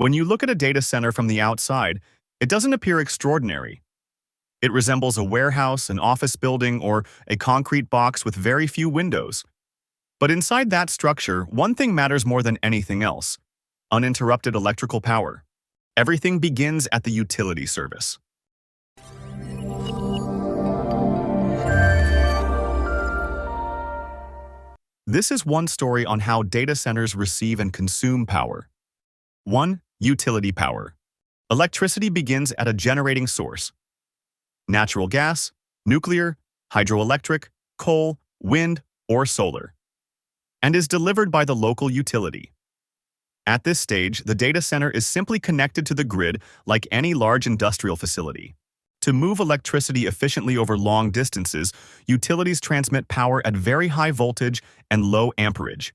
When you look at a data center from the outside, it doesn't appear extraordinary. It resembles a warehouse, an office building, or a concrete box with very few windows. But inside that structure, one thing matters more than anything else: uninterrupted electrical power. Everything begins at the utility service. This is one story on how data centers receive and consume power. 1. Utility power. Electricity begins at a generating source: natural gas, nuclear, hydroelectric, coal, wind, or solar, and is delivered by the local utility. At this stage, the data center is simply connected to the grid like any large industrial facility. To move electricity efficiently over long distances, utilities transmit power at very high voltage and low amperage.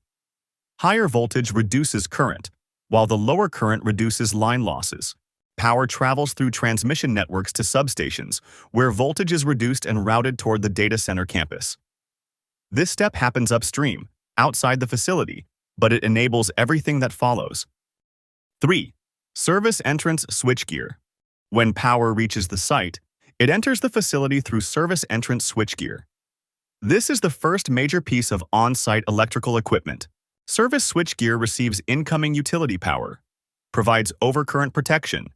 Higher voltage reduces current, while the lower current reduces line losses. Power travels through transmission networks to substations, where voltage is reduced and routed toward the data center campus. This step happens upstream, outside the facility, but it enables everything that follows. 3. Service entrance switchgear. When power reaches the site, it enters the facility through service entrance switchgear. This is the first major piece of on-site electrical equipment. Service switchgear receives incoming utility power, provides overcurrent protection,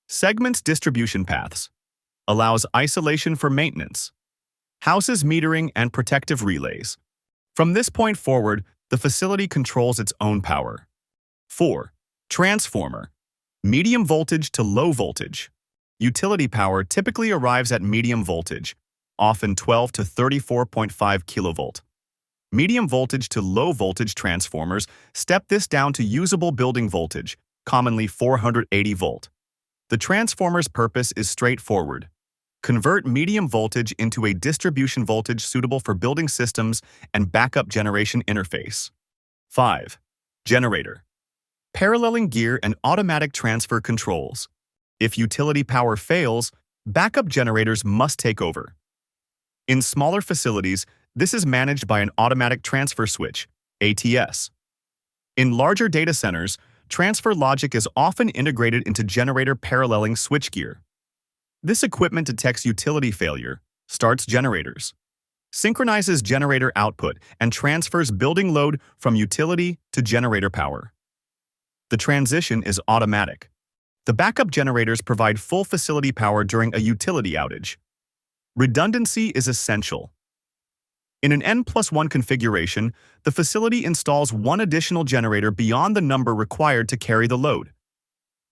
segments distribution paths, allows isolation for maintenance, houses metering and protective relays. From this point forward, the facility controls its own power. 4. Transformer. Medium voltage to low voltage. Utility power typically arrives at medium voltage, often 12 to 34.5 kilovolt. Medium voltage to low voltage transformers step this down to usable building voltage, commonly 480 volt. The transformer's purpose is straightforward: convert medium voltage into a distribution voltage suitable for building systems and backup generation interface. 5. Generator. Paralleling gear and automatic transfer controls. If utility power fails, backup generators must take over. In smaller facilities, this is managed by an automatic transfer switch, ATS. In larger data centers, transfer logic is often integrated into generator paralleling switchgear. This equipment detects utility failure, starts generators, synchronizes generator output, and transfers building load from utility to generator power. The transition is automatic. The backup generators provide full facility power during a utility outage. Redundancy is essential. In an N+1 configuration, the facility installs one additional generator beyond the number required to carry the load.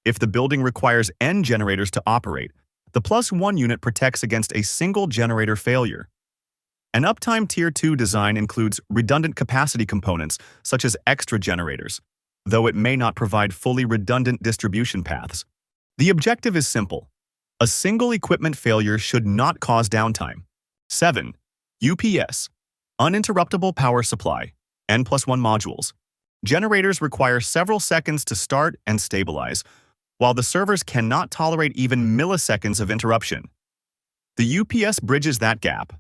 If the building requires N generators to operate, the +1 unit protects against a single generator failure. An Uptime Tier 2 design includes redundant capacity components, such as extra generators, though it may not provide fully redundant distribution paths. The objective is simple: a single equipment failure should not cause downtime. 7. UPS. Uninterruptible power supply. N+1 modules. Generators require several seconds to start and stabilize, while the servers cannot tolerate even milliseconds of interruption. The UPS bridges that gap.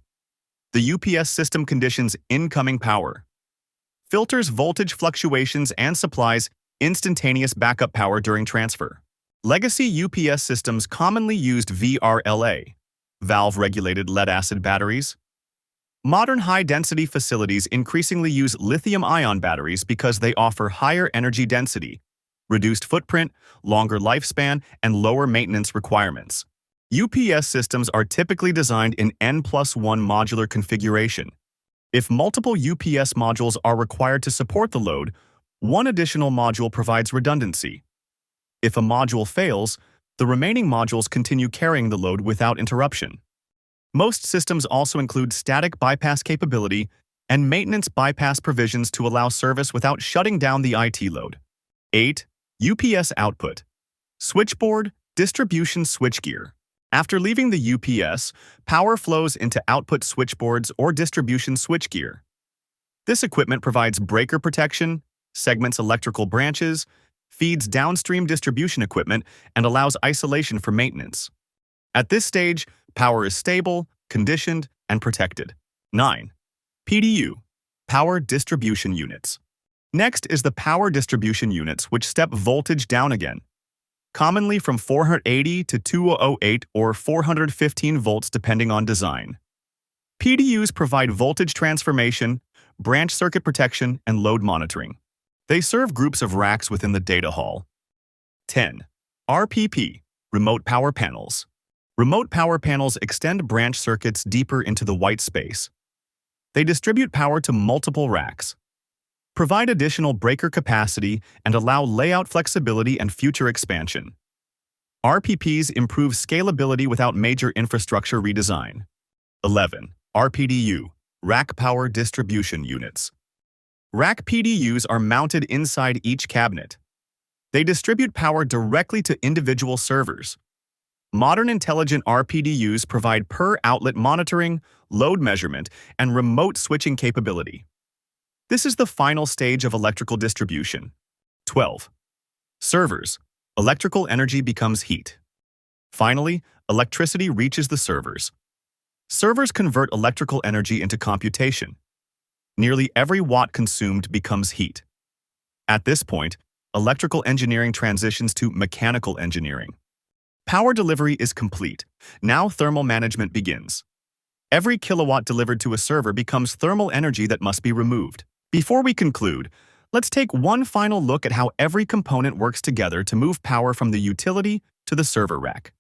The UPS system conditions incoming power, filters voltage fluctuations, and supplies instantaneous backup power during transfer. Legacy UPS systems commonly used VRLA, valve-regulated lead-acid batteries. Modern high-density facilities increasingly use lithium-ion batteries because they offer higher energy density, reduced footprint, longer lifespan, and lower maintenance requirements. UPS systems are typically designed in N+1 modular configuration. If multiple UPS modules are required to support the load, one additional module provides redundancy. If a module fails, the remaining modules continue carrying the load without interruption. Most systems also include static bypass capability and maintenance bypass provisions to allow service without shutting down the IT load. 8. UPS output. Switchboard, distribution switchgear. After leaving the UPS, power flows into output switchboards or distribution switchgear. This equipment provides breaker protection, segments electrical branches, feeds downstream distribution equipment, and allows isolation for maintenance. At this stage, power is stable, conditioned, and protected. 9. PDU, Power Distribution Units. Next is the power distribution units, which step voltage down again, commonly from 480 to 208 or 415 volts depending on design. PDUs provide voltage transformation, branch circuit protection, and load monitoring. They serve groups of racks within the data hall. 10. RPP, Remote Power Panels. Remote power panels extend branch circuits deeper into the white space. They distribute power to multiple racks, provide additional breaker capacity, and allow layout flexibility and future expansion. RPPs improve scalability without major infrastructure redesign. 11. RPDU, Rack Power Distribution Units. Rack PDUs are mounted inside each cabinet. They distribute power directly to individual servers. Modern intelligent RPDUs provide per-outlet monitoring, load measurement, and remote switching capability. This is the final stage of electrical distribution. 12. Servers. Electrical energy becomes heat. Finally, electricity reaches the servers. Servers convert electrical energy into computation. Nearly every watt consumed becomes heat. At this point, electrical engineering transitions to mechanical engineering. Power delivery is complete. Now thermal management begins. Every kilowatt delivered to a server becomes thermal energy that must be removed. Before we conclude, let's take one final look at how every component works together to move power from the utility to the server rack.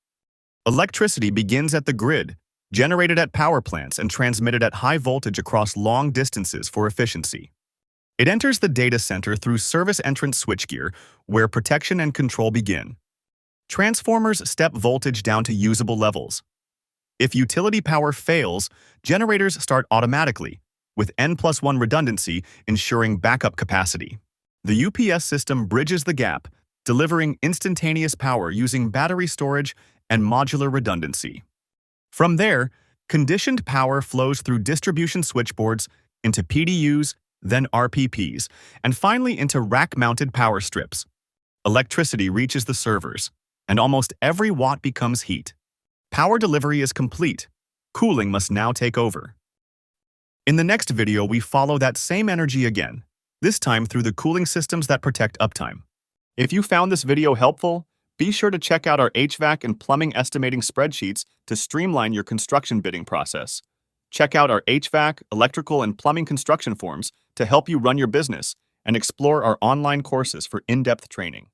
Electricity begins at the grid, generated at power plants and transmitted at high voltage across long distances for efficiency. It enters the data center through service entrance switchgear, where protection and control begin. Transformers step voltage down to usable levels. If utility power fails, generators start automatically, with N+1 redundancy ensuring backup capacity. The UPS system bridges the gap, delivering instantaneous power using battery storage and modular redundancy. From there, conditioned power flows through distribution switchboards into PDUs, then RPPs, and finally into rack-mounted power strips. Electricity reaches the servers, and almost every watt becomes heat. Power delivery is complete. Cooling must now take over. In the next video, we follow that same energy again, this time through the cooling systems that protect uptime. If you found this video helpful, be sure to check out our HVAC and plumbing estimating spreadsheets to streamline your construction bidding process. Check out our HVAC, electrical, and plumbing construction forms to help you run your business, and explore our online courses for in-depth training.